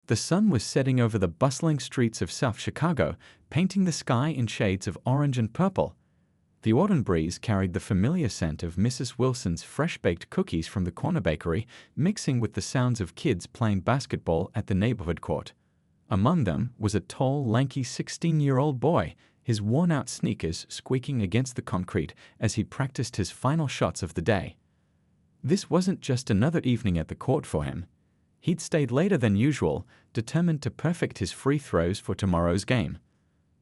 The sun was setting over the bustling streets of South Chicago, painting the sky in shades of orange and purple. The autumn breeze carried the familiar scent of Mrs. Wilson's fresh-baked cookies from the corner bakery, mixing with the sounds of kids playing basketball at the neighborhood court. Among them was a tall, lanky 16-year-old boy, his worn-out sneakers squeaking against the concrete as he practiced his final shots of the day. This wasn't just another evening at the court for him. He'd stayed later than usual, determined to perfect his free throws for tomorrow's game.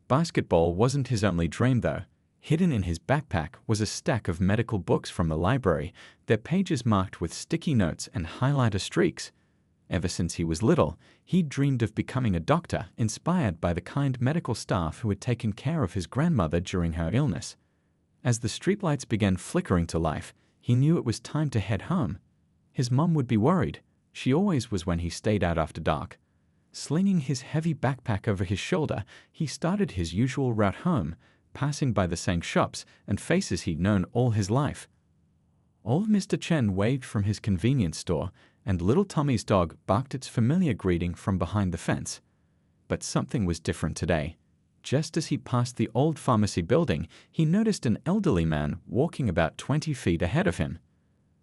Basketball wasn't his only dream, though. Hidden in his backpack was a stack of medical books from the library, their pages marked with sticky notes and highlighter streaks. Ever since he was little, he'd dreamed of becoming a doctor, inspired by the kind medical staff who had taken care of his grandmother during her illness. As the streetlights began flickering to life, he knew it was time to head home. His mom would be worried. She always was when he stayed out after dark. Slinging his heavy backpack over his shoulder, he started his usual route home, passing by the same shops and faces he'd known all his life. Old Mr. Chen waved from his convenience store, and little Tommy's dog barked its familiar greeting from behind the fence. But something was different today. Just as he passed the old pharmacy building, he noticed an elderly man walking about 20 feet ahead of him.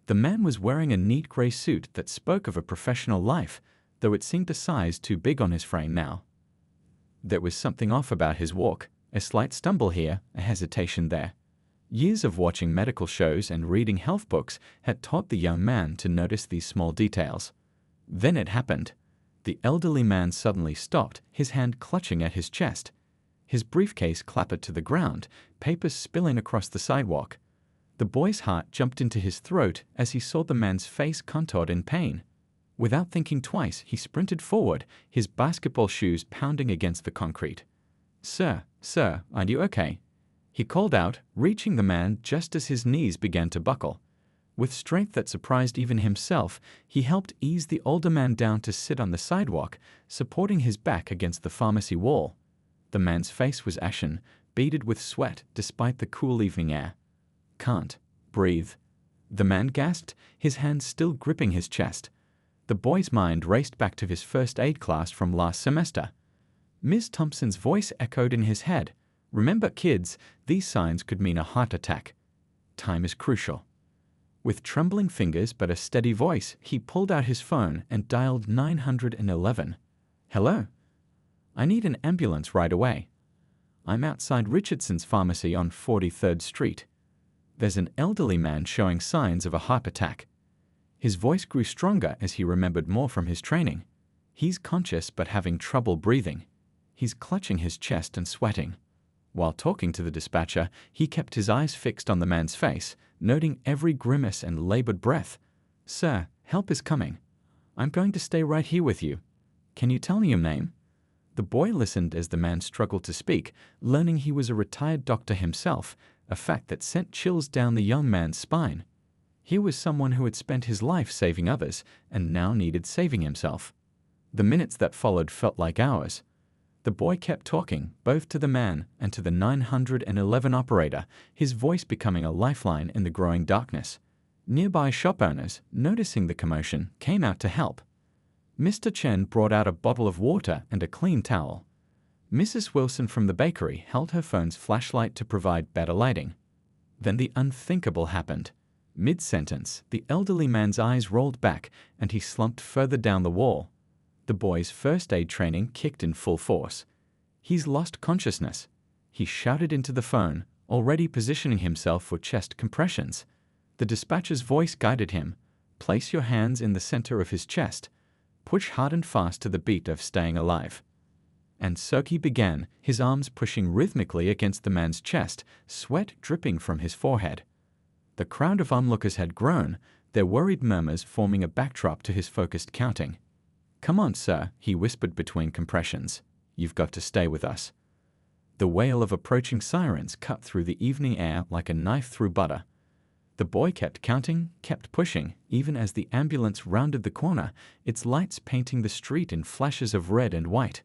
The man was wearing a neat gray suit that spoke of a professional life, though it seemed a size too big on his frame now. There was something off about his walk, a slight stumble here, a hesitation there. Years of watching medical shows and reading health books had taught the young man to notice these small details. Then it happened. The elderly man suddenly stopped, his hand clutching at his chest. His briefcase clattered to the ground, papers spilling across the sidewalk. The boy's heart jumped into his throat as he saw the man's face contoured in pain. Without thinking twice, he sprinted forward, his basketball shoes pounding against the concrete. "Sir, are you okay?" he called out, reaching the man just as his knees began to buckle. With strength that surprised even himself, he helped ease the older man down to sit on the sidewalk, supporting his back against the pharmacy wall. The man's face was ashen, beaded with sweat despite the cool evening air. "Can't breathe," the man gasped, his hands still gripping his chest. The boy's mind raced back to his first aid class from last semester. Ms. Thompson's voice echoed in his head. "Remember, kids, these signs could mean a heart attack. Time is crucial." With trembling fingers but a steady voice, he pulled out his phone and dialed 911. "Hello? I need an ambulance right away. I'm outside Richardson's pharmacy on 43rd Street. There's an elderly man showing signs of a heart attack." His voice grew stronger as he remembered more from his training. "He's conscious but having trouble breathing. He's clutching his chest and sweating." While talking to the dispatcher, he kept his eyes fixed on the man's face, noting every grimace and labored breath. "Sir, help is coming. I'm going to stay right here with you. Can you tell me your name?" The boy listened as the man struggled to speak, learning he was a retired doctor himself, a fact that sent chills down the young man's spine. He was someone who had spent his life saving others and now needed saving himself. The minutes that followed felt like hours. The boy kept talking, both to the man and to the 911 operator, his voice becoming a lifeline in the growing darkness. Nearby shop owners, noticing the commotion, came out to help. Mr. Chen brought out a bottle of water and a clean towel. Mrs. Wilson from the bakery held her phone's flashlight to provide better lighting. Then the unthinkable happened. Mid-sentence, the elderly man's eyes rolled back and he slumped further down the wall. The boy's first aid training kicked in full force. "He's lost consciousness." He shouted into the phone, already positioning himself for chest compressions. The dispatcher's voice guided him. "Place your hands in the center of his chest. Push hard and fast to the beat of Staying Alive." And so he began, his arms pushing rhythmically against the man's chest, sweat dripping from his forehead. The crowd of onlookers had grown, their worried murmurs forming a backdrop to his focused counting. "Come on, sir," he whispered between compressions. "You've got to stay with us." The wail of approaching sirens cut through the evening air like a knife through butter. The boy kept counting, kept pushing, even as the ambulance rounded the corner, its lights painting the street in flashes of red and white.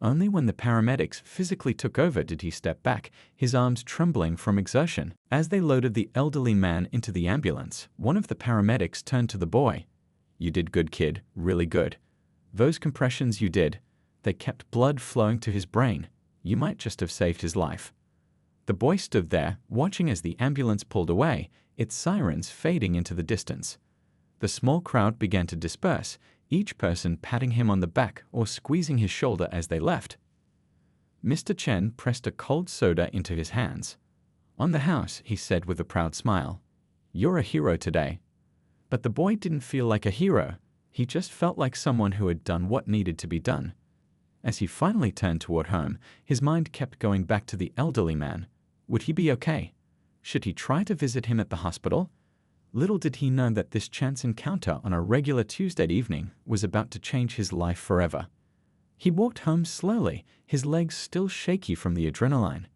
Only when the paramedics physically took over did he step back, his arms trembling from exertion. As they loaded the elderly man into the ambulance, one of the paramedics turned to the boy. "You did good, kid, really good. Those compressions you did, they kept blood flowing to his brain. You might just have saved his life." The boy stood there, watching as the ambulance pulled away, its sirens fading into the distance. The small crowd began to disperse, each person patting him on the back or squeezing his shoulder as they left. Mr. Chen pressed a cold soda into his hands. "On the house," he said with a proud smile. "You're a hero today." But the boy didn't feel like a hero. He just felt like someone who had done what needed to be done. As he finally turned toward home, his mind kept going back to the elderly man. Would he be okay? Should he try to visit him at the hospital? Little did he know that this chance encounter on a regular Tuesday evening was about to change his life forever. He walked home slowly, his legs still shaky from the adrenaline.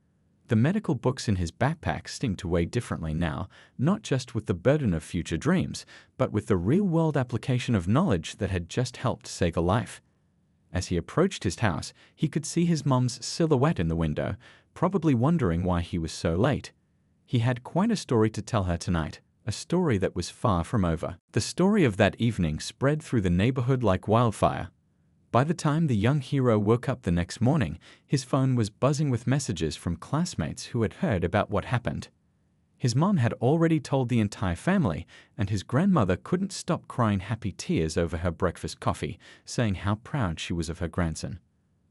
The medical books in his backpack seemed to weigh differently now, not just with the burden of future dreams, but with the real-world application of knowledge that had just helped save a life. As he approached his house, he could see his mom's silhouette in the window, probably wondering why he was so late. He had quite a story to tell her tonight, a story that was far from over. The story of that evening spread through the neighborhood like wildfire. By the time the young hero woke up the next morning, his phone was buzzing with messages from classmates who had heard about what happened. His mom had already told the entire family, and his grandmother couldn't stop crying happy tears over her breakfast coffee, saying how proud she was of her grandson.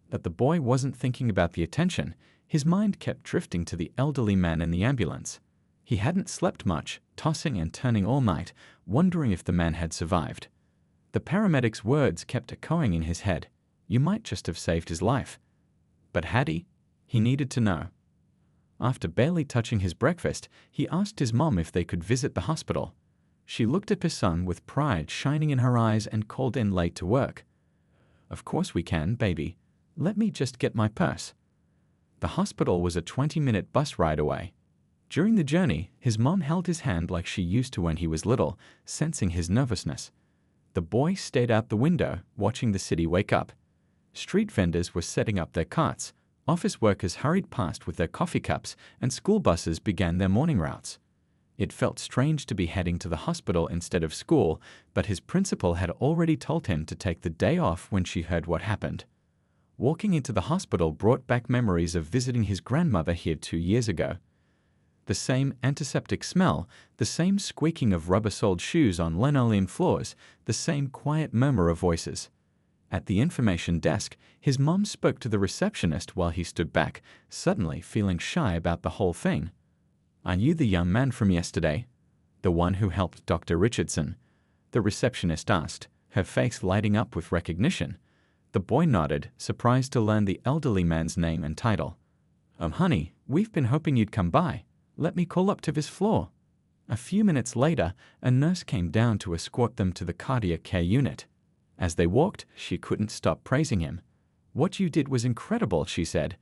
But the boy wasn't thinking about the attention. His mind kept drifting to the elderly man in the ambulance. He hadn't slept much, tossing and turning all night, wondering if the man had survived. The paramedic's words kept echoing in his head. You might just have saved his life. But had he? He needed to know. After barely touching his breakfast, he asked his mom if they could visit the hospital. She looked at his son with pride shining in her eyes and called in late to work. "Of course we can, baby. Let me just get my purse." The hospital was a 20-minute bus ride away. During the journey, his mom held his hand like she used to when he was little, sensing his nervousness. The boy stayed out the window, watching the city wake up. Street vendors were setting up their carts, office workers hurried past with their coffee cups, and school buses began their morning routes. It felt strange to be heading to the hospital instead of school, but his principal had already told him to take the day off when she heard what happened. Walking into the hospital brought back memories of visiting his grandmother here 2 years ago. The same antiseptic smell, the same squeaking of rubber-soled shoes on linoleum floors, the same quiet murmur of voices. At the information desk, his mom spoke to the receptionist while he stood back, suddenly feeling shy about the whole thing. "Are you the young man from yesterday? The one who helped Dr. Richardson?" the receptionist asked, her face lighting up with recognition. The boy nodded, surprised to learn the elderly man's name and title. Honey, we've been hoping you'd come by. Let me call up to this floor." A few minutes later, a nurse came down to escort them to the cardiac care unit. As they walked, she couldn't stop praising him. "What you did was incredible," she said.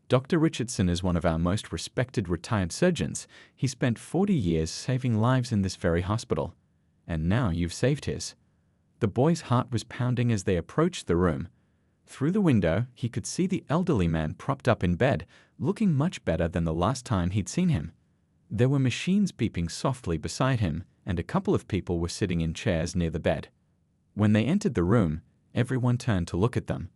"Dr. Richardson is one of our most respected retired surgeons. He spent 40 years saving lives in this very hospital. And now you've saved his." The boy's heart was pounding as they approached the room. Through the window, he could see the elderly man propped up in bed, looking much better than the last time he'd seen him. There were machines beeping softly beside him, and a couple of people were sitting in chairs near the bed. When they entered the room, everyone turned to look at them.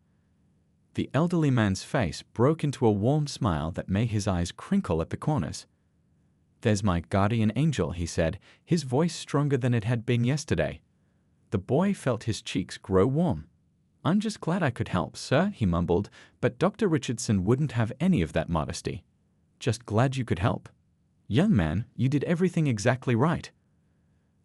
The elderly man's face broke into a warm smile that made his eyes crinkle at the corners. "There's my guardian angel," he said, his voice stronger than it had been yesterday. The boy felt his cheeks grow warm. "I'm just glad I could help, sir," he mumbled, but Dr. Richardson wouldn't have any of that modesty. "Just glad you could help. Young man, you did everything exactly right.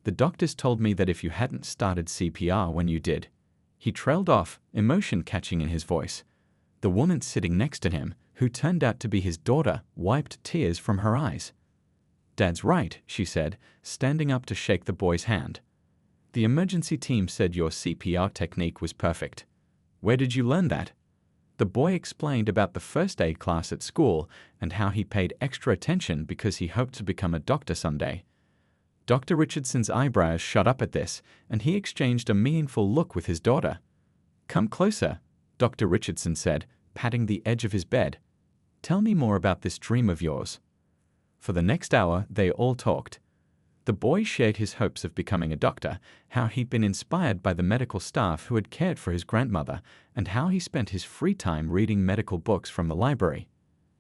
The doctors told me that if you hadn't started CPR when you did." He trailed off, emotion catching in his voice. The woman sitting next to him, who turned out to be his daughter, wiped tears from her eyes. "Dad's right," she said, standing up to shake the boy's hand. "The emergency team said your CPR technique was perfect. Where did you learn that?" The boy explained about the first aid class at school and how he paid extra attention because he hoped to become a doctor someday. Dr. Richardson's eyebrows shot up at this, and he exchanged a meaningful look with his daughter. "Come closer," Dr. Richardson said, patting the edge of his bed. "Tell me more about this dream of yours." For the next hour, they all talked. The boy shared his hopes of becoming a doctor, how he'd been inspired by the medical staff who had cared for his grandmother, and how he spent his free time reading medical books from the library.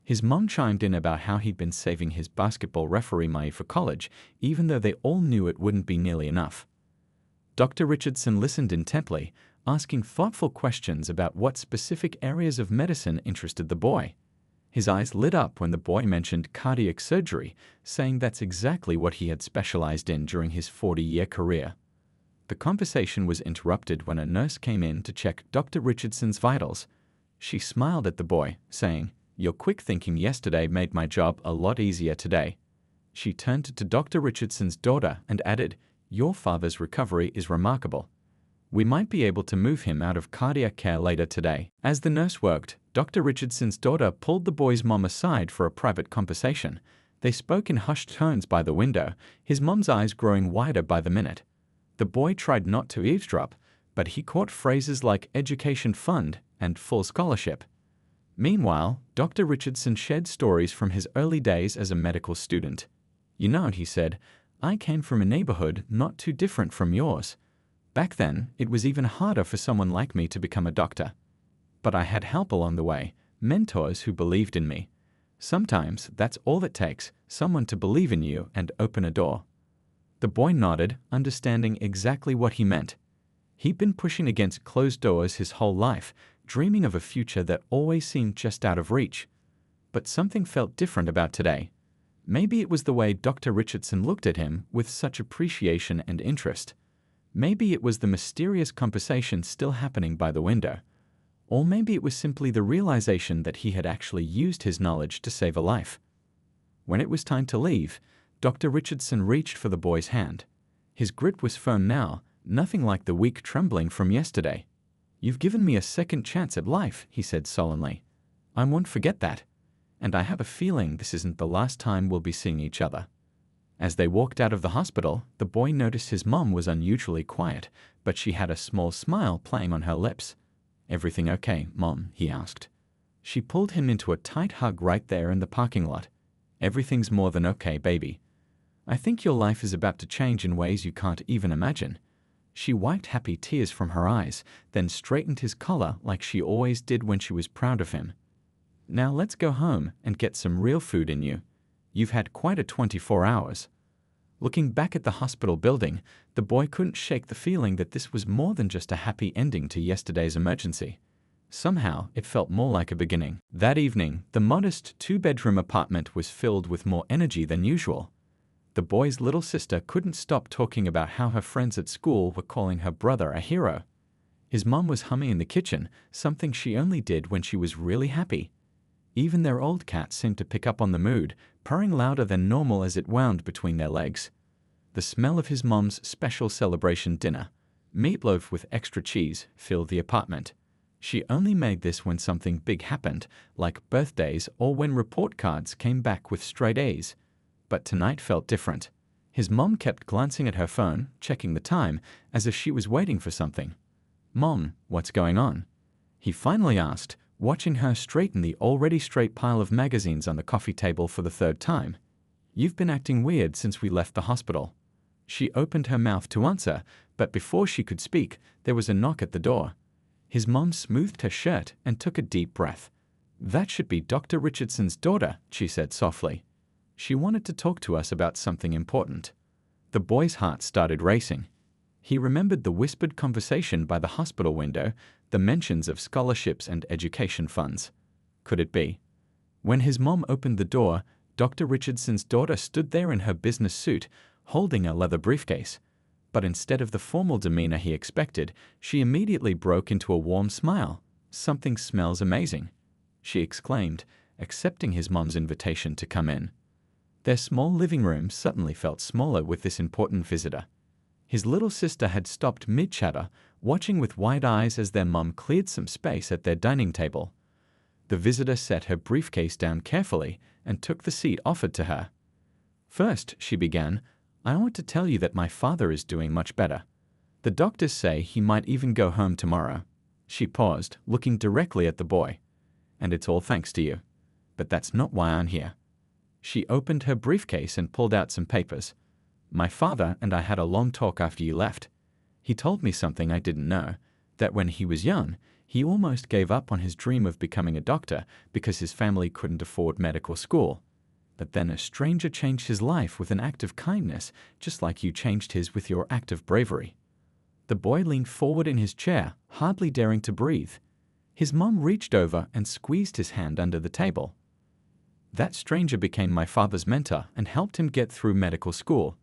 His mom chimed in about how he'd been saving his basketball referee money for college, even though they all knew it wouldn't be nearly enough. Dr. Richardson listened intently, asking thoughtful questions about what specific areas of medicine interested the boy. His eyes lit up when the boy mentioned cardiac surgery, saying that's exactly what he had specialized in during his 40-year career. The conversation was interrupted when a nurse came in to check Dr. Richardson's vitals. She smiled at the boy, saying, "Your quick thinking yesterday made my job a lot easier today." She turned to Dr. Richardson's daughter and added, "Your father's recovery is remarkable. We might be able to move him out of cardiac care later today." As the nurse worked, Dr. Richardson's daughter pulled the boy's mom aside for a private conversation. They spoke in hushed tones by the window, his mom's eyes growing wider by the minute. The boy tried not to eavesdrop, but he caught phrases like education fund and full scholarship. Meanwhile, Dr. Richardson shared stories from his early days as a medical student. "You know," he said, "I came from a neighborhood not too different from yours. Back then, it was even harder for someone like me to become a doctor. But I had help along the way, mentors who believed in me. Sometimes that's all it takes, someone to believe in you and open a door." The boy nodded, understanding exactly what he meant. He'd been pushing against closed doors his whole life, dreaming of a future that always seemed just out of reach. But something felt different about today. Maybe it was the way Dr. Richardson looked at him with such appreciation and interest. Maybe it was the mysterious conversation still happening by the window. Or maybe it was simply the realization that he had actually used his knowledge to save a life. When it was time to leave, Dr. Richardson reached for the boy's hand. His grip was firm now, nothing like the weak trembling from yesterday. "You've given me a second chance at life," he said solemnly. "I won't forget that. And I have a feeling this isn't the last time we'll be seeing each other." As they walked out of the hospital, the boy noticed his mom was unusually quiet, but she had a small smile playing on her lips. "Everything okay, Mom?" he asked. She pulled him into a tight hug right there in the parking lot. "Everything's more than okay, baby. I think your life is about to change in ways you can't even imagine." She wiped happy tears from her eyes, then straightened his collar like she always did when she was proud of him. "Now let's go home and get some real food in you. You've had quite a 24 hours. Looking back at the hospital building, the boy couldn't shake the feeling that this was more than just a happy ending to yesterday's emergency. Somehow, it felt more like a beginning. That evening, the modest two-bedroom apartment was filled with more energy than usual. The boy's little sister couldn't stop talking about how her friends at school were calling her brother a hero. His mom was humming in the kitchen, something she only did when she was really happy. Even their old cat seemed to pick up on the mood, purring louder than normal as it wound between their legs. The smell of his mom's special celebration dinner, meatloaf with extra cheese, filled the apartment. She only made this when something big happened, like birthdays or when report cards came back with straight A's. But tonight felt different. His mom kept glancing at her phone, checking the time, as if she was waiting for something. "Mom, what's going on?" he finally asked, watching her straighten the already straight pile of magazines on the coffee table for the third time. "You've been acting weird since we left the hospital." She opened her mouth to answer, but before she could speak, there was a knock at the door. His mom smoothed her shirt and took a deep breath. "That should be Dr. Richardson's daughter," she said softly. "She wanted to talk to us about something important." The boy's heart started racing. He remembered the whispered conversation by the hospital window, the mentions of scholarships and education funds. Could it be? When his mom opened the door, Dr. Richardson's daughter stood there in her business suit, holding a leather briefcase. But instead of the formal demeanor he expected, she immediately broke into a warm smile. "Something smells amazing," she exclaimed, accepting his mom's invitation to come in. Their small living room suddenly felt smaller with this important visitor. His little sister had stopped mid-chatter, watching with wide eyes as their mom cleared some space at their dining table. The visitor set her briefcase down carefully and took the seat offered to her. "First," she began, "I want to tell you that my father is doing much better. The doctors say he might even go home tomorrow." She paused, looking directly at the boy. "And it's all thanks to you. But that's not why I'm here." She opened her briefcase and pulled out some papers. My father and I had a long talk after you left. He told me something I didn't know, that when he was young, he almost gave up on his dream of becoming a doctor because his family couldn't afford medical school. But then a stranger changed his life with an act of kindness, just like you changed his with your act of bravery. The boy leaned forward in his chair, hardly daring to breathe. His mom reached over and squeezed his hand under the table. That stranger became my father's mentor and helped him get through medical school.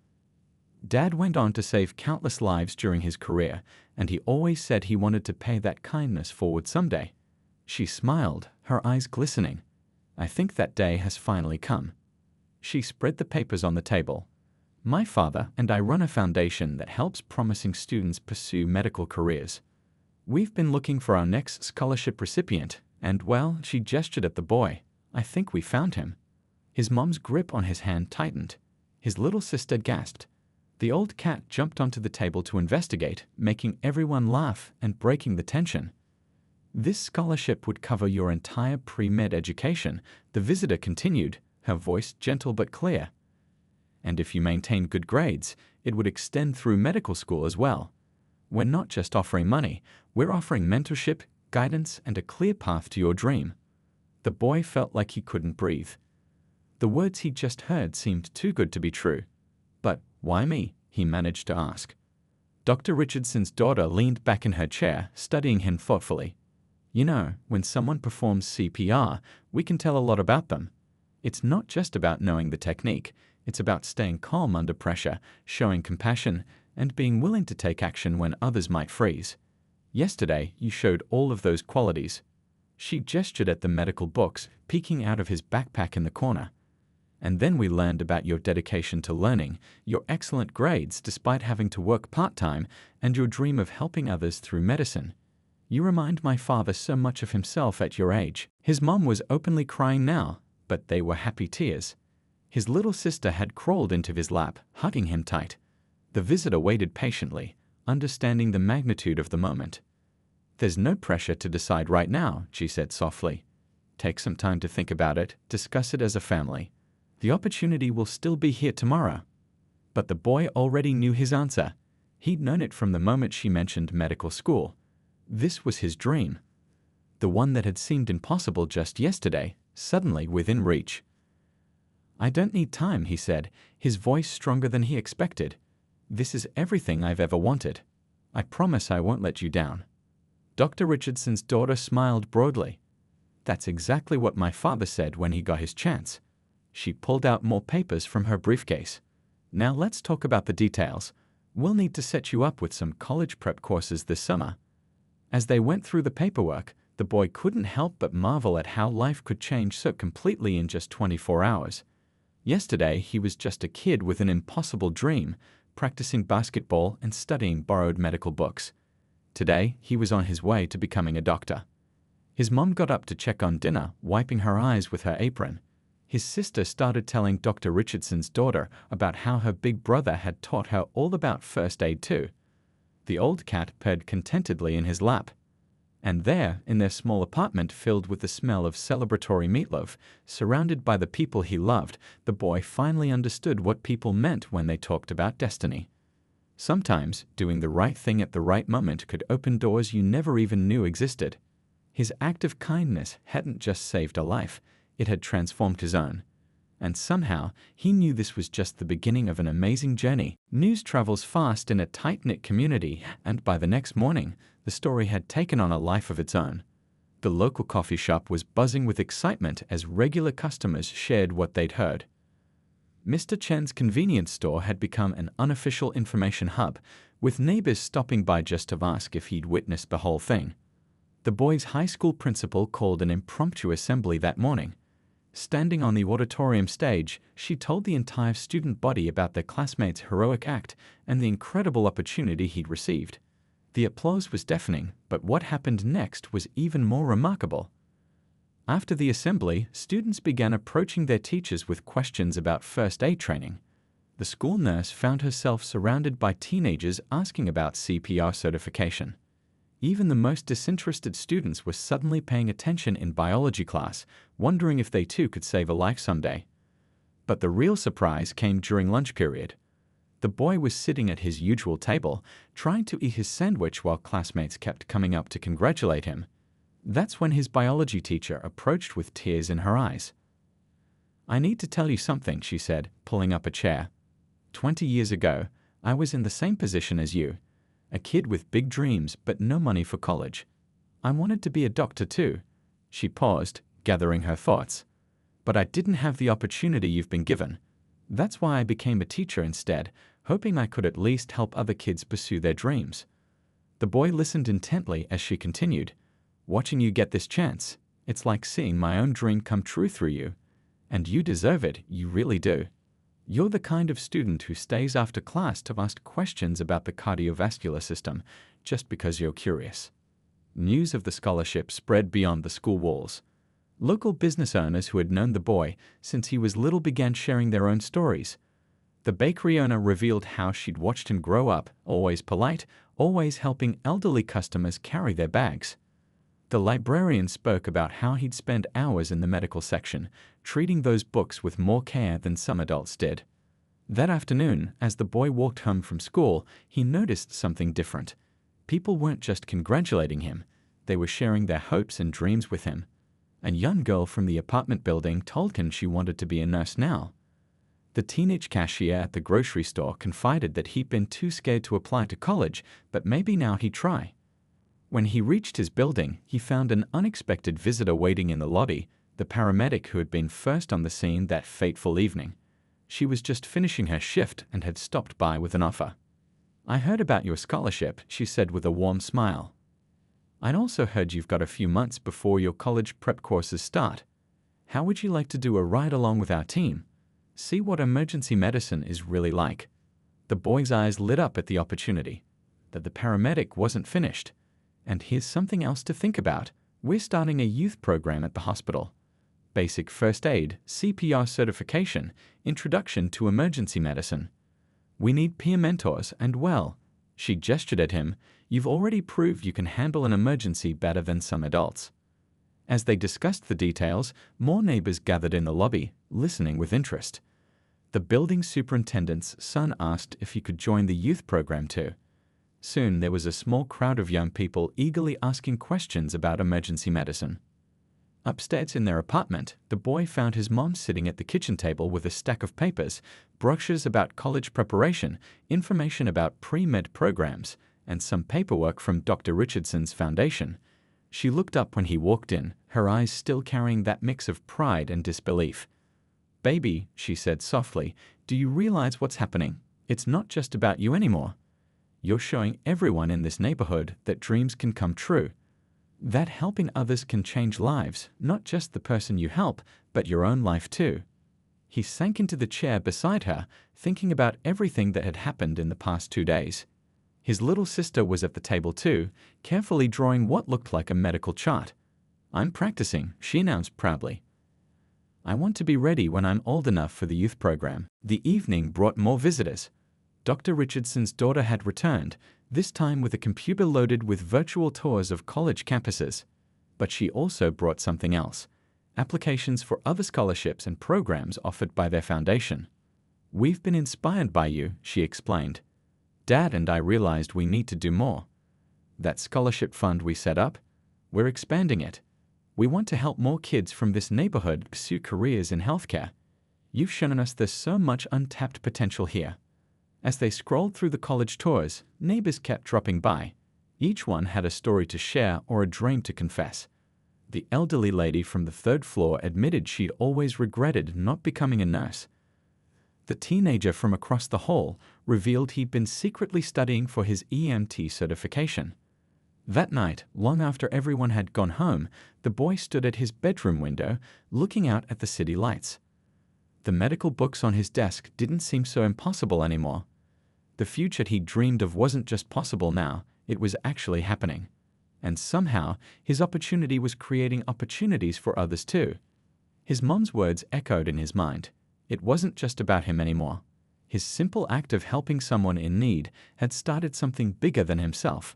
Dad went on to save countless lives during his career, and he always said he wanted to pay that kindness forward someday. She smiled, her eyes glistening. I think that day has finally come. She spread the papers on the table. My father and I run a foundation that helps promising students pursue medical careers. We've been looking for our next scholarship recipient, and well, she gestured at the boy. I think we found him. His mom's grip on his hand tightened. His little sister gasped. The old cat jumped onto the table to investigate, making everyone laugh and breaking the tension. This scholarship would cover your entire pre-med education, the visitor continued, her voice gentle but clear. And if you maintain good grades, it would extend through medical school as well. We're not just offering money, we're offering mentorship, guidance, and a clear path to your dream. The boy felt like he couldn't breathe. The words he just heard seemed too good to be true. But why me? He managed to ask. Dr. Richardson's daughter leaned back in her chair, studying him thoughtfully. You know, when someone performs CPR, we can tell a lot about them. It's not just about knowing the technique, it's about staying calm under pressure, showing compassion, and being willing to take action when others might freeze. Yesterday, you showed all of those qualities. She gestured at the medical books, peeking out of his backpack in the corner. And then we learned about your dedication to learning, your excellent grades despite having to work part-time, and your dream of helping others through medicine. You remind my father so much of himself at your age. His mom was openly crying now, but they were happy tears. His little sister had crawled into his lap, hugging him tight. The visitor waited patiently, understanding the magnitude of the moment. There's no pressure to decide right now, she said softly. Take some time to think about it, discuss it as a family. The opportunity will still be here tomorrow. But the boy already knew his answer. He'd known it from the moment she mentioned medical school. This was his dream. The one that had seemed impossible just yesterday, suddenly within reach. I don't need time, he said, his voice stronger than he expected. This is everything I've ever wanted. I promise I won't let you down. Dr. Richardson's daughter smiled broadly. That's exactly what my father said when he got his chance. She pulled out more papers from her briefcase. Now let's talk about the details. We'll need to set you up with some college prep courses this summer. As they went through the paperwork, the boy couldn't help but marvel at how life could change so completely in just 24 hours. Yesterday, he was just a kid with an impossible dream, practicing basketball and studying borrowed medical books. Today, he was on his way to becoming a doctor. His mom got up to check on dinner, wiping her eyes with her apron. His sister started telling Dr. Richardson's daughter about how her big brother had taught her all about first aid too. The old cat purred contentedly in his lap. And there, in their small apartment filled with the smell of celebratory meatloaf, surrounded by the people he loved, the boy finally understood what people meant when they talked about destiny. Sometimes, doing the right thing at the right moment could open doors you never even knew existed. His act of kindness hadn't just saved a life, it had transformed his own. And somehow, he knew this was just the beginning of an amazing journey. News travels fast in a tight-knit community, and by the next morning, the story had taken on a life of its own. The local coffee shop was buzzing with excitement as regular customers shared what they'd heard. Mr. Chen's convenience store had become an unofficial information hub, with neighbors stopping by just to ask if he'd witnessed the whole thing. The boy's high school principal called an impromptu assembly that morning. Standing on the auditorium stage, she told the entire student body about their classmate's heroic act and the incredible opportunity he'd received. The applause was deafening, but what happened next was even more remarkable. After the assembly, students began approaching their teachers with questions about first aid training. The school nurse found herself surrounded by teenagers asking about CPR certification. Even the most disinterested students were suddenly paying attention in biology class, wondering if they too could save a life someday. But the real surprise came during lunch period. The boy was sitting at his usual table, trying to eat his sandwich while classmates kept coming up to congratulate him. That's when his biology teacher approached with tears in her eyes. "I need to tell you something," she said, pulling up a chair. 20 years ago, I was in the same position as you, a kid with big dreams but no money for college. I wanted to be a doctor too." She paused, gathering her thoughts. "But I didn't have the opportunity you've been given. That's why I became a teacher instead, hoping I could at least help other kids pursue their dreams." The boy listened intently as she continued. "Watching you get this chance, it's like seeing my own dream come true through you. And you deserve it, you really do. You're the kind of student who stays after class to ask questions about the cardiovascular system just because you're curious." News of the scholarship spread beyond the school walls. Local business owners who had known the boy since he was little began sharing their own stories. The bakery owner revealed how she'd watched him grow up, always polite, always helping elderly customers carry their bags. The librarian spoke about how he'd spend hours in the medical section, treating those books with more care than some adults did. That afternoon, as the boy walked home from school, he noticed something different. People weren't just congratulating him, they were sharing their hopes and dreams with him. A young girl from the apartment building told him she wanted to be a nurse now. The teenage cashier at the grocery store confided that he'd been too scared to apply to college, but maybe now he'd try. When he reached his building, he found an unexpected visitor waiting in the lobby, the paramedic who had been first on the scene that fateful evening. She was just finishing her shift and had stopped by with an offer. "I heard about your scholarship," she said with a warm smile. "I'd also heard you've got a few months before your college prep courses start. How would you like to do a ride along with our team? See what emergency medicine is really like." The boy's eyes lit up at the opportunity. That the paramedic wasn't finished. "And here's something else to think about. We're starting a youth program at the hospital. Basic first aid, CPR certification, introduction to emergency medicine. We need peer mentors and, well," she gestured at him, "you've already proved you can handle an emergency better than some adults." As they discussed the details, more neighbors gathered in the lobby, listening with interest. The building superintendent's son asked if he could join the youth program too. Soon there was a small crowd of young people eagerly asking questions about emergency medicine. Upstairs in their apartment, the boy found his mom sitting at the kitchen table with a stack of papers, brochures about college preparation, information about pre-med programs, and some paperwork from Dr. Richardson's foundation. She looked up when he walked in, her eyes still carrying that mix of pride and disbelief. "Baby," she said softly, "do you realize what's happening? It's not just about you anymore. You're showing everyone in this neighborhood that dreams can come true. That helping others can change lives, not just the person you help, but your own life too." He sank into the chair beside her, thinking about everything that had happened in the past 2 days. His little sister was at the table too, carefully drawing what looked like a medical chart. "I'm practicing," she announced proudly. "I want to be ready when I'm old enough for the youth program." The evening brought more visitors. Dr. Richardson's daughter had returned, this time with a computer loaded with virtual tours of college campuses. But she also brought something else: applications for other scholarships and programs offered by their foundation. "We've been inspired by you," she explained. "Dad and I realized we need to do more. That scholarship fund we set up, we're expanding it. We want to help more kids from this neighborhood pursue careers in healthcare. You've shown us there's so much untapped potential here." As they scrolled through the college tours, neighbors kept dropping by. Each one had a story to share or a dream to confess. The elderly lady from the 3rd floor admitted she'd always regretted not becoming a nurse. The teenager from across the hall revealed he'd been secretly studying for his EMT certification. That night, long after everyone had gone home, the boy stood at his bedroom window, looking out at the city lights. The medical books on his desk didn't seem so impossible anymore. The future he'd dreamed of wasn't just possible now, it was actually happening. And somehow, his opportunity was creating opportunities for others too. His mom's words echoed in his mind. It wasn't just about him anymore. His simple act of helping someone in need had started something bigger than himself.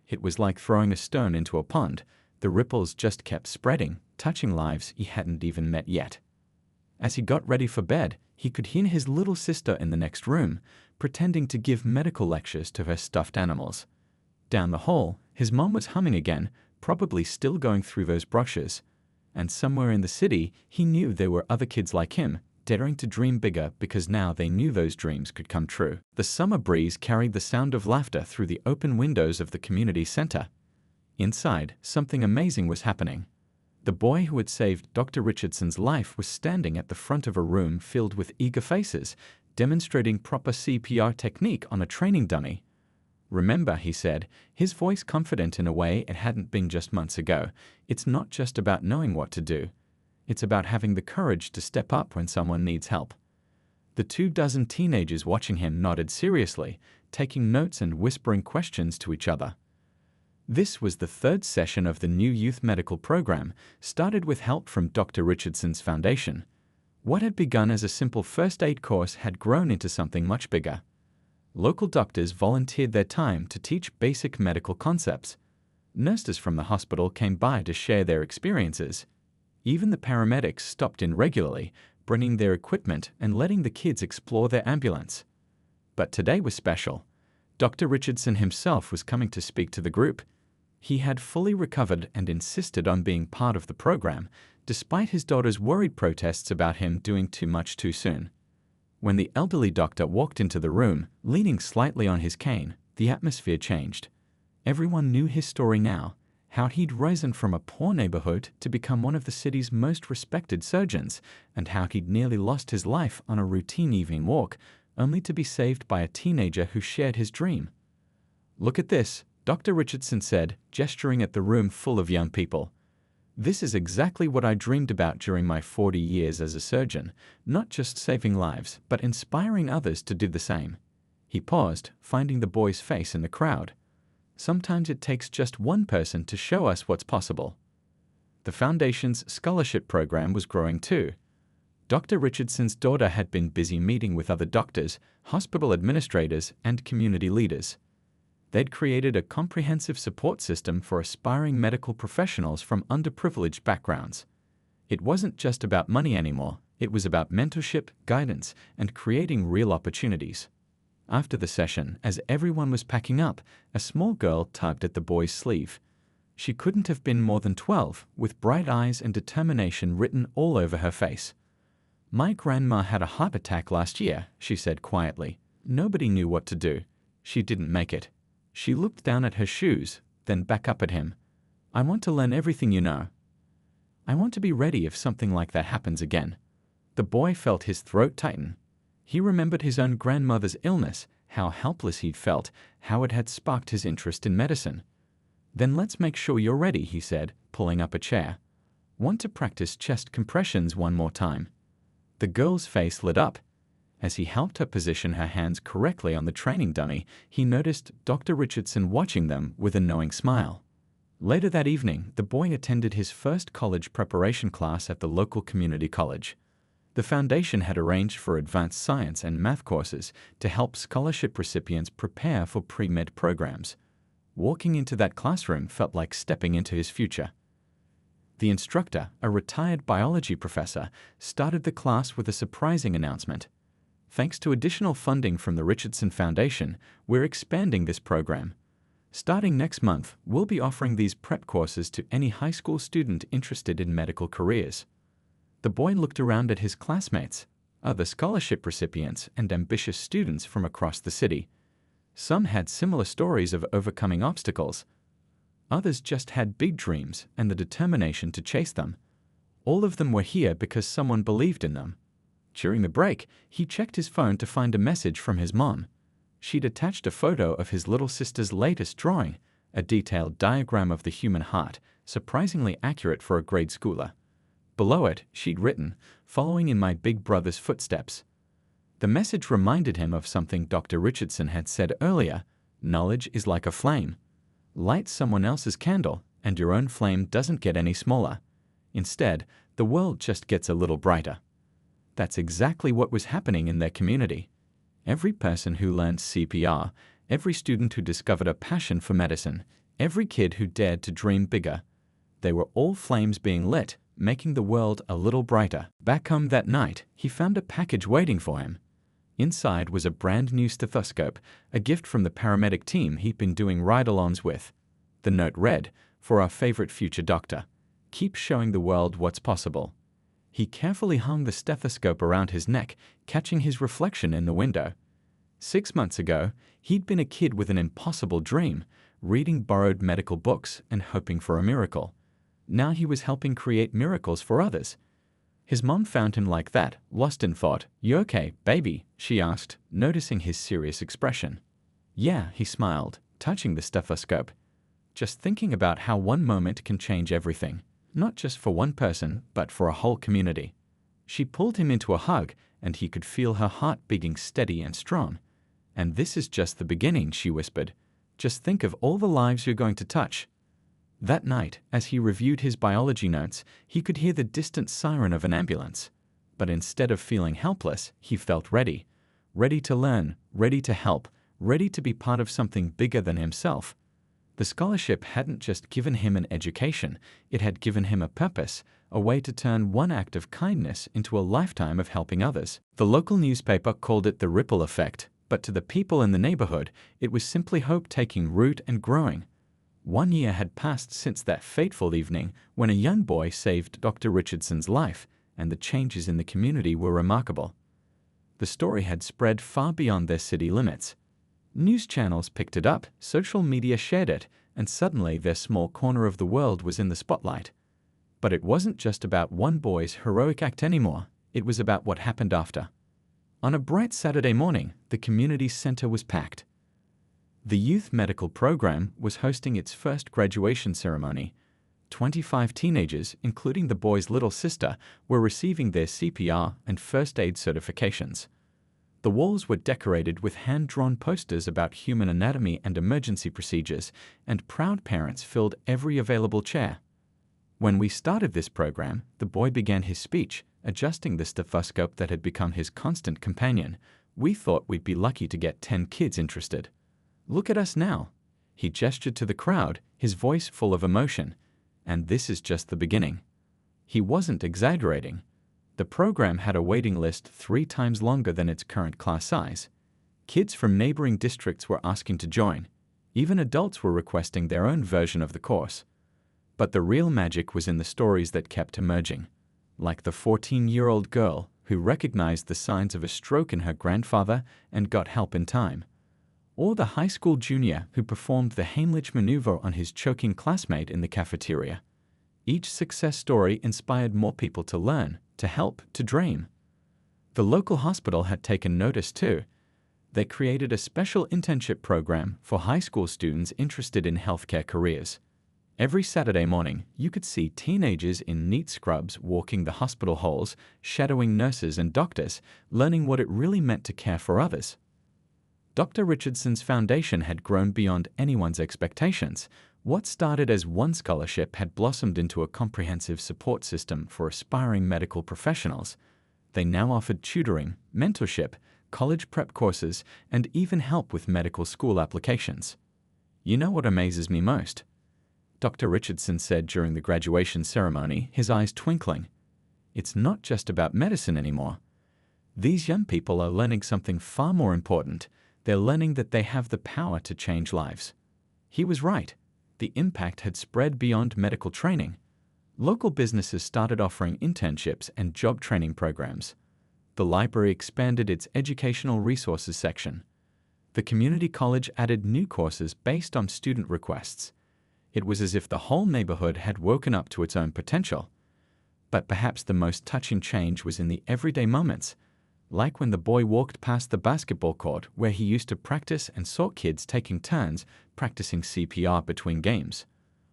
It was like throwing a stone into a pond. The ripples just kept spreading, touching lives he hadn't even met yet. As he got ready for bed, He could hear his little sister in the next room, pretending to give medical lectures to her stuffed animals. Down the hall, his mom was humming again, probably still going through those brochures. And somewhere in the city, he knew there were other kids like him, daring to dream bigger because now they knew those dreams could come true. The summer breeze carried the sound of laughter through the open windows of the community center. Inside, something amazing was happening. The boy who had saved Dr. Richardson's life was standing at the front of a room filled with eager faces, demonstrating proper CPR technique on a training dummy. "Remember," he said, his voice confident in a way it hadn't been just months ago, "it's not just about knowing what to do. It's about having the courage to step up when someone needs help." The 24 teenagers watching him nodded seriously, taking notes and whispering questions to each other. This was the third session of the new youth medical program, started with help from Dr. Richardson's foundation. What had begun as a simple first aid course had grown into something much bigger. Local doctors volunteered their time to teach basic medical concepts. Nurses from the hospital came by to share their experiences. Even the paramedics stopped in regularly, bringing their equipment and letting the kids explore their ambulance. But today was special. Dr. Richardson himself was coming to speak to the group. He had fully recovered and insisted on being part of the program, despite his daughter's worried protests about him doing too much too soon. When the elderly doctor walked into the room, leaning slightly on his cane, the atmosphere changed. Everyone knew his story now, how he'd risen from a poor neighborhood to become one of the city's most respected surgeons, and how he'd nearly lost his life on a routine evening walk, only to be saved by a teenager who shared his dream. "Look at this," Dr. Richardson said, gesturing at the room full of young people. "This is exactly what I dreamed about during my 40 years as a surgeon, not just saving lives, but inspiring others to do the same." He paused, finding the boy's face in the crowd. "Sometimes it takes just one person to show us what's possible." The Foundation's scholarship program was growing too. Dr. Richardson's daughter had been busy meeting with other doctors, hospital administrators, and community leaders. They'd created a comprehensive support system for aspiring medical professionals from underprivileged backgrounds. It wasn't just about money anymore, it was about mentorship, guidance, and creating real opportunities. After the session, as everyone was packing up, a small girl tugged at the boy's sleeve. She couldn't have been more than 12, with bright eyes and determination written all over her face. "My grandma had a heart attack last year," she said quietly. "Nobody knew what to do. She didn't make it." She looked down at her shoes, then back up at him. "I want to learn everything you know. I want to be ready if something like that happens again." The boy felt his throat tighten. He remembered his own grandmother's illness, how helpless he'd felt, how it had sparked his interest in medicine. "Then let's make sure you're ready," he said, pulling up a chair. "Want to practice chest compressions one more time?" The girl's face lit up. As he helped her position her hands correctly on the training dummy, he noticed Dr. Richardson watching them with a knowing smile. Later that evening, the boy attended his first college preparation class at the local community college. The foundation had arranged for advanced science and math courses to help scholarship recipients prepare for pre-med programs. Walking into that classroom felt like stepping into his future. The instructor, a retired biology professor, started the class with a surprising announcement. "Thanks to additional funding from the Richardson Foundation, we're expanding this program. Starting next month, we'll be offering these prep courses to any high school student interested in medical careers." The boy looked around at his classmates, other scholarship recipients, and ambitious students from across the city. Some had similar stories of overcoming obstacles. Others just had big dreams and the determination to chase them. All of them were here because someone believed in them. During the break, he checked his phone to find a message from his mom. She'd attached a photo of his little sister's latest drawing, a detailed diagram of the human heart, surprisingly accurate for a grade schooler. Below it, she'd written, "Following in my big brother's footsteps." The message reminded him of something Dr. Richardson had said earlier: knowledge is like a flame. Light someone else's candle, and your own flame doesn't get any smaller. Instead, the world just gets a little brighter. That's exactly what was happening in their community. Every person who learned CPR, every student who discovered a passion for medicine, every kid who dared to dream bigger, they were all flames being lit, making the world a little brighter. Back home that night, he found a package waiting for him. Inside was a brand new stethoscope, a gift from the paramedic team he'd been doing ride-alongs with. The note read, "For our favorite future doctor. Keep showing the world what's possible." He carefully hung the stethoscope around his neck, catching his reflection in the window. 6 months ago, he'd been a kid with an impossible dream, reading borrowed medical books and hoping for a miracle. Now he was helping create miracles for others. His mom found him like that, lost in thought. "You okay, baby?" she asked, noticing his serious expression. "Yeah," he smiled, touching the stethoscope. "Just thinking about how one moment can change everything, not just for one person, but for a whole community." She pulled him into a hug, and he could feel her heart beating steady and strong. "And this is just the beginning," she whispered. "Just think of all the lives you're going to touch." That night, as he reviewed his biology notes, he could hear the distant siren of an ambulance. But instead of feeling helpless, he felt ready. Ready to learn, ready to help, ready to be part of something bigger than himself. The scholarship hadn't just given him an education, it had given him a purpose, a way to turn one act of kindness into a lifetime of helping others. The local newspaper called it the ripple effect, but to the people in the neighborhood, it was simply hope taking root and growing. 1 year had passed since that fateful evening when a young boy saved Dr. Richardson's life, and the changes in the community were remarkable. The story had spread far beyond their city limits. News channels picked it up, social media shared it, and suddenly their small corner of the world was in the spotlight. But it wasn't just about one boy's heroic act anymore, it was about what happened after. On a bright Saturday morning, the community center was packed. The youth medical program was hosting its first graduation ceremony. 25 teenagers, including the boy's little sister, were receiving their CPR and first aid certifications. The walls were decorated with hand-drawn posters about human anatomy and emergency procedures, and proud parents filled every available chair. When we started this program, the boy began his speech, adjusting the stethoscope that had become his constant companion. "We thought we'd be lucky to get 10 kids interested. Look at us now." He gestured to the crowd, his voice full of emotion. "And this is just the beginning." He wasn't exaggerating. The program had a waiting list 3 times longer than its current class size. Kids from neighboring districts were asking to join. Even adults were requesting their own version of the course. But the real magic was in the stories that kept emerging. Like the 14-year-old girl who recognized the signs of a stroke in her grandfather and got help in time. Or the high school junior who performed the Heimlich maneuver on his choking classmate in the cafeteria. Each success story inspired more people to learn, to help, to dream. The local hospital had taken notice too. They created a special internship program for high school students interested in healthcare careers. Every Saturday morning, you could see teenagers in neat scrubs walking the hospital halls, shadowing nurses and doctors, learning what it really meant to care for others. Dr. Richardson's foundation had grown beyond anyone's expectations. What started as one scholarship had blossomed into a comprehensive support system for aspiring medical professionals. They now offered tutoring, mentorship, college prep courses, and even help with medical school applications. "You know what amazes me most?" Dr. Richardson said during the graduation ceremony, his eyes twinkling. "It's not just about medicine anymore. These young people are learning something far more important. They're learning that they have the power to change lives." He was right. The impact had spread beyond medical training. Local businesses started offering internships and job training programs. The library expanded its educational resources section. The community college added new courses based on student requests. It was as if the whole neighborhood had woken up to its own potential. But perhaps the most touching change was in the everyday moments, like when the boy walked past the basketball court where he used to practice and saw kids taking turns practicing CPR between games,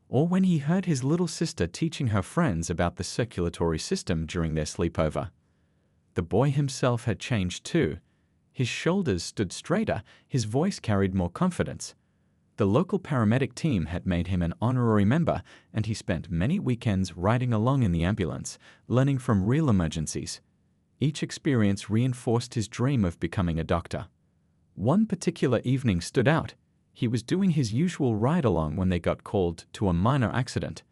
or when he heard his little sister teaching her friends about the circulatory system during their sleepover. The boy himself had changed too. His shoulders stood straighter, his voice carried more confidence. The local paramedic team had made him an honorary member, and he spent many weekends riding along in the ambulance, learning from real emergencies. Each experience reinforced his dream of becoming a doctor. One particular evening stood out. He was doing his usual ride-along when they got called to a minor accident.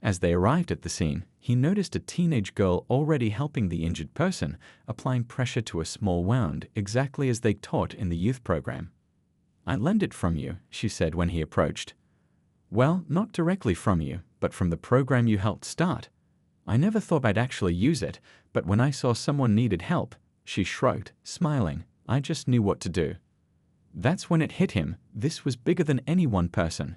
As they arrived at the scene, he noticed a teenage girl already helping the injured person, applying pressure to a small wound, exactly as they taught in the youth program. "I lend it from you," she said when he approached. "Well, not directly from you, but from the program you helped start. I never thought I'd actually use it, but when I saw someone needed help," she shrugged, smiling, "I just knew what to do." That's when it hit him. This was bigger than any one person.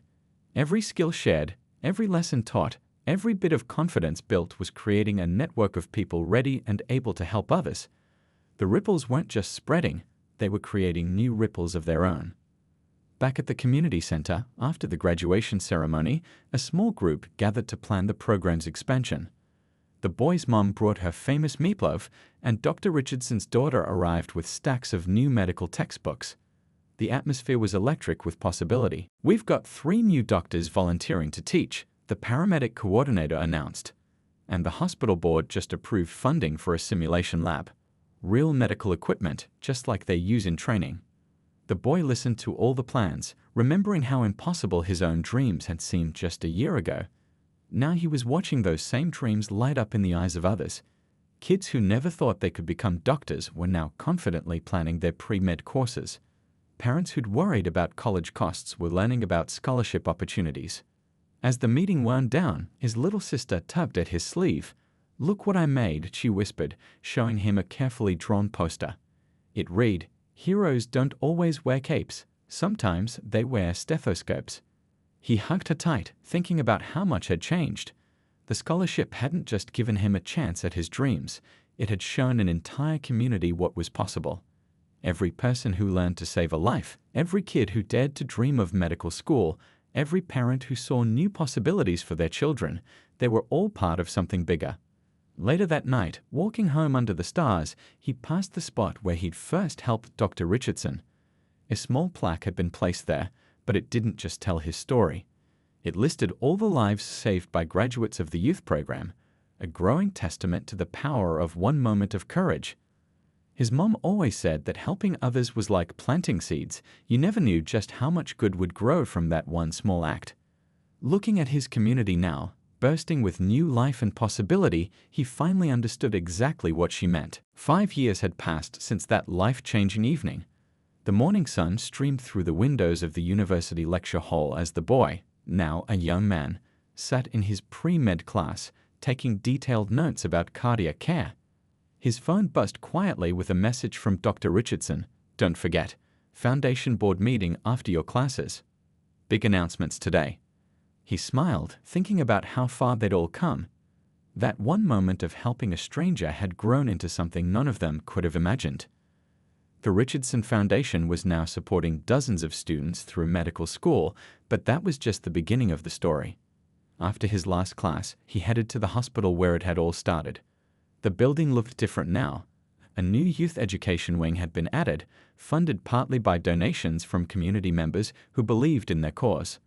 Every skill shared, every lesson taught, every bit of confidence built was creating a network of people ready and able to help others. The ripples weren't just spreading, they were creating new ripples of their own. Back at the community center, after the graduation ceremony, a small group gathered to plan the program's expansion. The boy's mom brought her famous meatloaf, and Dr. Richardson's daughter arrived with stacks of new medical textbooks. The atmosphere was electric with possibility. "We've got 3 new doctors volunteering to teach," the paramedic coordinator announced. And the hospital board just approved funding for a simulation lab. Real medical equipment, just like they use in training. The boy listened to all the plans, remembering how impossible his own dreams had seemed just a year ago. Now he was watching those same dreams light up in the eyes of others. Kids who never thought they could become doctors were now confidently planning their pre-med courses. Parents who'd worried about college costs were learning about scholarship opportunities. As the meeting wound down, his little sister tugged at his sleeve. "Look what I made," she whispered, showing him a carefully drawn poster. It read, "Heroes don't always wear capes. Sometimes they wear stethoscopes." He hugged her tight, thinking about how much had changed. The scholarship hadn't just given him a chance at his dreams, it had shown an entire community what was possible. Every person who learned to save a life, every kid who dared to dream of medical school, every parent who saw new possibilities for their children, they were all part of something bigger. Later that night, walking home under the stars, he passed the spot where he'd first helped Dr. Richardson. A small plaque had been placed there, but it didn't just tell his story. It listed all the lives saved by graduates of the youth program, a growing testament to the power of one moment of courage. His mom always said that helping others was like planting seeds. You never knew just how much good would grow from that one small act. Looking at his community now, bursting with new life and possibility, he finally understood exactly what she meant. 5 years had passed since that life-changing evening. The morning sun streamed through the windows of the university lecture hall as the boy, now a young man, sat in his pre-med class, taking detailed notes about cardiac care. His phone buzzed quietly with a message from Dr. Richardson. "Don't forget, Foundation Board meeting after your classes. Big announcements today." He smiled, thinking about how far they'd all come. That one moment of helping a stranger had grown into something none of them could have imagined. The Richardson Foundation was now supporting dozens of students through medical school, but that was just the beginning of the story. After his last class, he headed to the hospital where it had all started. The building looked different now. A new youth education wing had been added, funded partly by donations from community members who believed in their cause.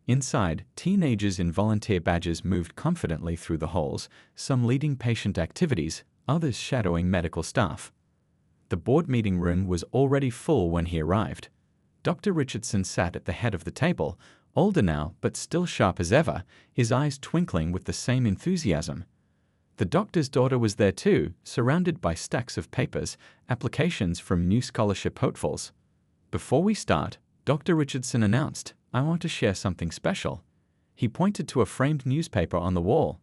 Inside, teenagers in volunteer badges moved confidently through the halls, some leading patient activities, others shadowing medical staff. The board meeting room was already full when he arrived. Dr. Richardson sat at the head of the table, older now but still sharp as ever, his eyes twinkling with the same enthusiasm. The doctor's daughter was there too, surrounded by stacks of papers, applications from new scholarship hopefuls. "Before we start," Dr. Richardson announced, "I want to share something special." He pointed to a framed newspaper on the wall.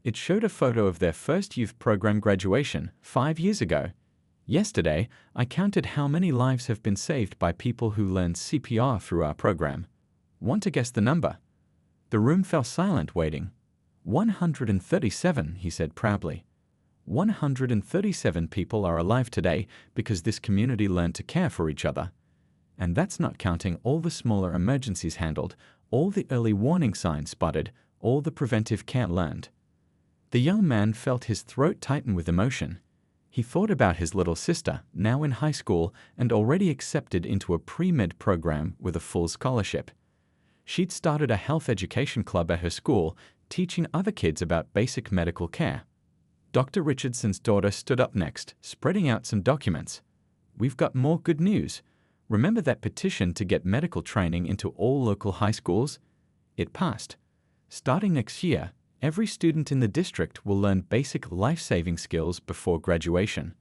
It showed a photo of their first youth program graduation 5 years ago. "Yesterday, I counted how many lives have been saved by people who learned CPR through our program. Want to guess the number?" The room fell silent, waiting. 137, he said proudly. 137 people are alive today because this community learned to care for each other. And that's not counting all the smaller emergencies handled, all the early warning signs spotted, all the preventive care learned. The young man felt his throat tighten with emotion. He thought about his little sister, now in high school and already accepted into a pre-med program with a full scholarship. She'd started a health education club at her school, teaching other kids about basic medical care. Dr. Richardson's daughter stood up next, spreading out some documents. "We've got more good news. Remember that petition to get medical training into all local high schools? It passed. Starting next year, Every student in the district will learn basic life-saving skills before graduation.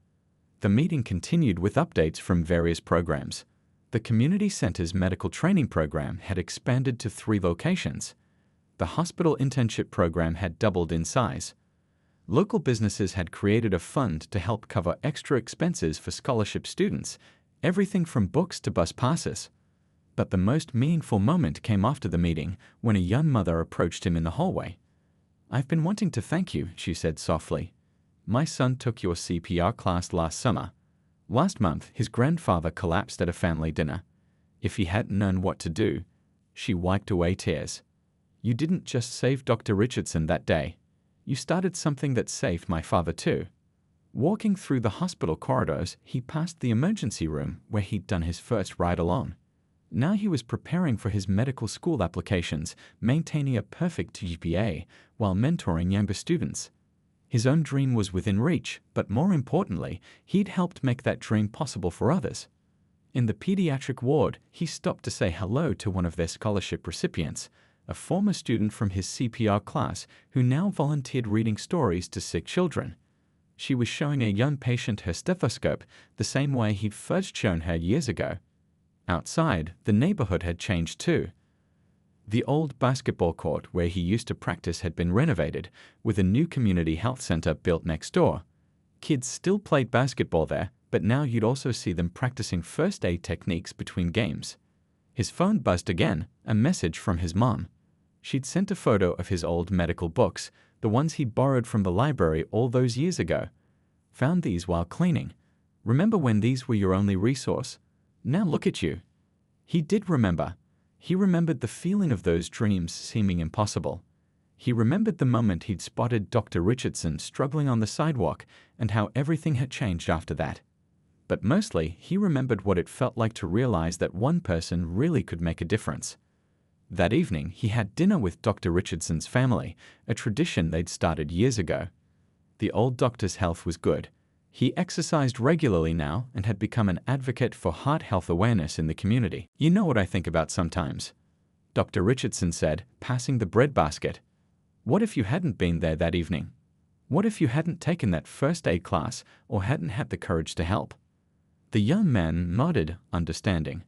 The meeting continued with updates from various programs. The community center's medical training program had expanded to 3 locations. The hospital internship program had doubled in size. Local businesses had created a fund to help cover extra expenses for scholarship students, everything from books to bus passes. But the most meaningful moment came after the meeting, when a young mother approached him in the hallway. "I've been wanting to thank you," she said softly. "My son took your CPR class last summer. Last month, his grandfather collapsed at a family dinner. If he hadn't known what to do," she wiped away tears. "You didn't just save Dr. Richardson that day. You started something that saved my father too." Walking through the hospital corridors, he passed the emergency room where he'd done his first ride-along. Now he was preparing for his medical school applications, maintaining a perfect GPA while mentoring younger students. His own dream was within reach, but more importantly, he'd helped make that dream possible for others. In the pediatric ward, he stopped to say hello to one of their scholarship recipients, a former student from his CPR class who now volunteered reading stories to sick children. She was showing a young patient her stethoscope the same way he'd first shown her years ago. Outside, the neighborhood had changed too. The old basketball court where he used to practice had been renovated, with a new community health center built next door. Kids still played basketball there, but now you'd also see them practicing first aid techniques between games. His phone buzzed again, a message from his mom. She'd sent a photo of his old medical books, the ones he'd borrowed from the library all those years ago. "Found these while cleaning. Remember when these were your only resource? Now look at you." He did remember. He remembered the feeling of those dreams seeming impossible. He remembered the moment he'd spotted Dr. Richardson struggling on the sidewalk and how everything had changed after that. But mostly, he remembered what it felt like to realize that one person really could make a difference. That evening, he had dinner with Dr. Richardson's family, a tradition they'd started years ago. The old doctor's health was good. He exercised regularly now and had become an advocate for heart health awareness in the community. "You know what I think about sometimes," Dr. Richardson said, passing the bread basket. "What if you hadn't been there that evening? What if you hadn't taken that first aid class or hadn't had the courage to help?" The young man nodded, understanding.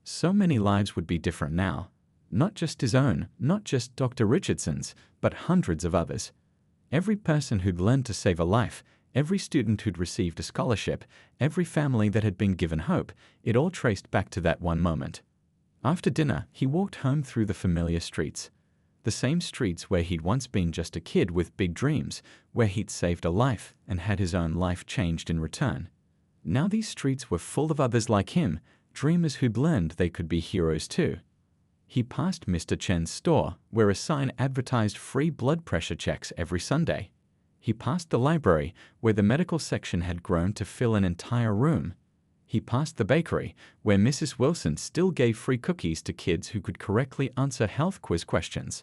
So many lives would be different now. Not just his own, not just Dr. Richardson's, but hundreds of others. Every person who'd learned to save a life, every student who'd received a scholarship, every family that had been given hope, it all traced back to that one moment. After dinner, he walked home through the familiar streets. The same streets where he'd once been just a kid with big dreams, where he'd saved a life and had his own life changed in return. Now these streets were full of others like him, dreamers who'd learned they could be heroes too. He passed Mr. Chen's store, where a sign advertised free blood pressure checks every Sunday. He passed the library, where the medical section had grown to fill an entire room. He passed the bakery, where Mrs. Wilson still gave free cookies to kids who could correctly answer health quiz questions.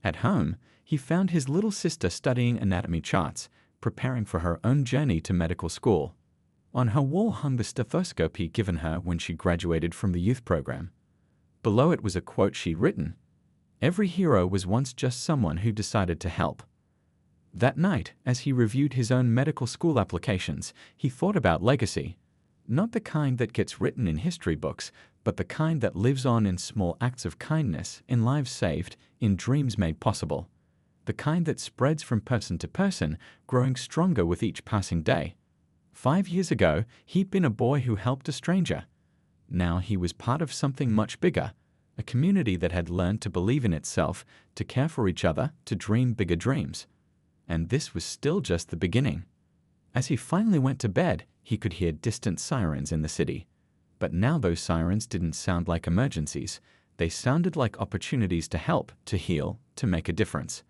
At home, he found his little sister studying anatomy charts, preparing for her own journey to medical school. On her wall hung the stethoscope he'd given her when she graduated from the youth program. Below it was a quote she'd written. "Every hero was once just someone who decided to help." That night, as he reviewed his own medical school applications, he thought about legacy. Not the kind that gets written in history books, but the kind that lives on in small acts of kindness, in lives saved, in dreams made possible. The kind that spreads from person to person, growing stronger with each passing day. 5 years ago, he'd been a boy who helped a stranger. Now he was part of something much bigger, a community that had learned to believe in itself, to care for each other, to dream bigger dreams. And this was still just the beginning. As he finally went to bed, he could hear distant sirens in the city. But now those sirens didn't sound like emergencies. They sounded like opportunities to help, to heal, to make a difference.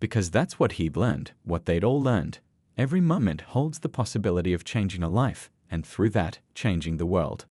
Because that's what he'd learned, what they'd all learned. Every moment holds the possibility of changing a life, and through that, changing the world.